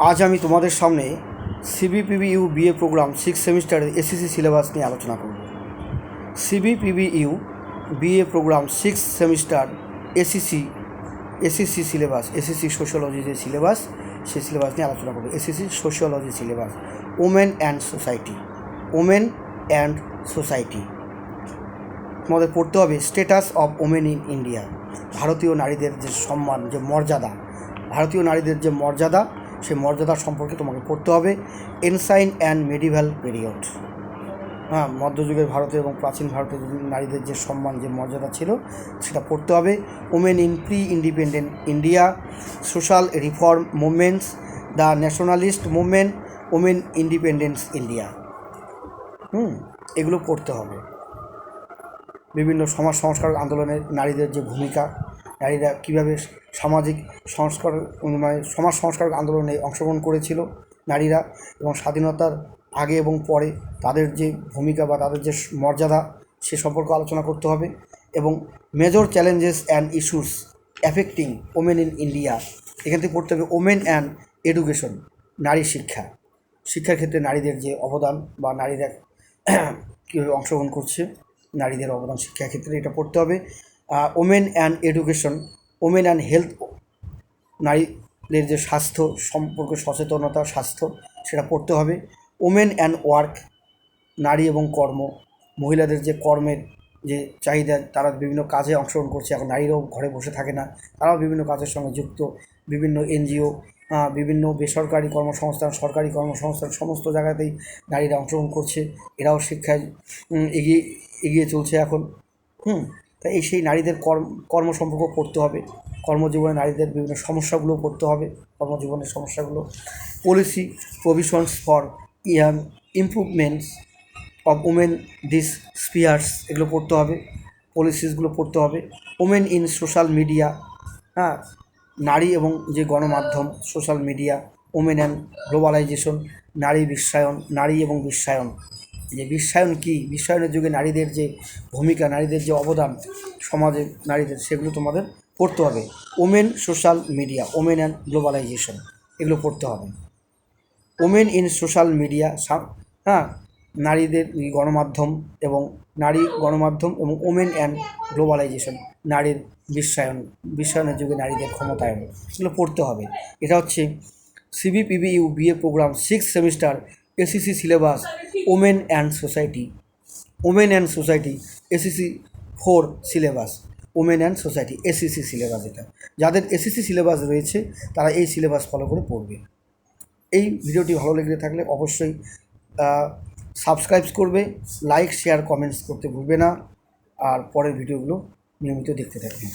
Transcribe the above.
আজ আমি তোমাদের সামনে CBPBU B.A প্রোগ্রাম 6 সেমিস্টারের SEC সিলেবাস নিয়ে আলোচনা করব। CBPBU B.A program 6 semester SEC syllabus, SEC sociology যে সিলেবাস, সেই সিলেবাস নিয়ে আলোচনা করব। SEC sociology syllabus, women and society. তোমাদের পড়তে হবে status of women in India, ভারতীয় নারীদের যে সম্মান, যে মর্যাদা, ভারতীয় নারীদের যে মর্যাদা, সেই মর্যাদা সম্পর্কে তোমাকে পড়তে হবে। এনসাইন অ্যান্ড মেডিভাল পিরিয়ড, মধ্যযুগের ভারতে এবং প্রাচীন ভারতের নারীদের যে সম্মান, যে মর্যাদা ছিল, সেটা পড়তে হবে। Women in pre independent India, social reform movements, the nationalist movement, women independence India, এগুলো পড়তে হবে। বিভিন্ন সমাজ সংস্কার আন্দোলনে নারীদের যে ভূমিকা, নারীরা কীভাবে সামাজিক সংস্কার, সমাজ সংস্কার আন্দোলনে অংশগ্রহণ করেছিল নারীরা, এবং স্বাধীনতার আগে এবং পরে তাদের যে ভূমিকা বা তাদের যে মর্যাদা, সে সম্পর্কে আলোচনা করতে হবে। এবং major challenges and issues affecting women in India, এখান থেকে পড়তে হবে ওমেন অ্যান্ড এডুকেশন, নারী শিক্ষার ক্ষেত্রে নারীদের যে অবদান বা নারীরা কীভাবে অংশগ্রহণ করছে, নারীদের অবদান শিক্ষার ক্ষেত্রে, এটা পড়তে হবে। Women and education, women and health, নারীদের যে স্বাস্থ্য সম্পর্কে সচেতনতা, স্বাস্থ্য, সেটা পড়তে হবে। ওমেন অ্যান্ড ওয়ার্ক, নারী এবং কর্ম, মহিলাদের যে কর্মের যে চাহিদা, তারা বিভিন্ন কাজে অংশগ্রহণ করছে, এখন নারীরাও ঘরে বসে থাকে না, তারাও বিভিন্ন কাজের সঙ্গে যুক্ত। বিভিন্ন NGO, বিভিন্ন বেসরকারি কর্মসংস্থান, সরকারি কর্মসংস্থান, সমস্ত জায়গাতেই নারীরা অংশগ্রহণ করছে, এরাও শিক্ষায় এগিয়ে চলছে এখন। তাই সেই নারীদের কর্ম সম্পর্ক পড়তে হবে। কর্মজীবনে নারীদের বিভিন্ন সমস্যাগুলো পড়তে হবে, কর্মজীবনের সমস্যাগুলো। Policy provisions for improvements of women this spheres, এগুলো পড়তে হবে, পলিসিসগুলো পড়তে হবে। ওমেন ইন সোশ্যাল মিডিয়া, নারী এবং যে গণমাধ্যম, social media. Women and globalization, নারী এবং বিশ্বায়ন, যে বিশ্বায়ন কী, বিশ্বায়নের যুগে নারীদের যে ভূমিকা, নারীদের যে অবদান সমাজে নারীদের, সেগুলো তোমাদের পড়তে হবে। Women social media, women and globalization, এগুলো পড়তে হবে। ওমেন ইন সোশ্যাল মিডিয়া, নারীদের গণমাধ্যম এবং এবং ওমেন অ্যান্ড গ্লোবালাইজেশন, নারীর বিশ্বায়নের যুগে নারীদের ক্ষমতায়ন, এগুলো পড়তে হবে। এটা হচ্ছে CBPBU B.A program 6 semester SEC syllabus, women and society SEC 4 syllabus, women and society SEC syllabus. এটা যাদের SEC সিলেবাস রয়েছে তারা এই সিলেবাস ফলো করে পড়বে। এই ভিডিওটি ভালো লেগে থাকলে অবশ্যই সাবস্ক্রাইব করবে, লাইক, শেয়ার, কমেন্টস করতে ভুলবে না, আর পরের ভিডিওগুলো নিয়মিত দেখতে থাকবে।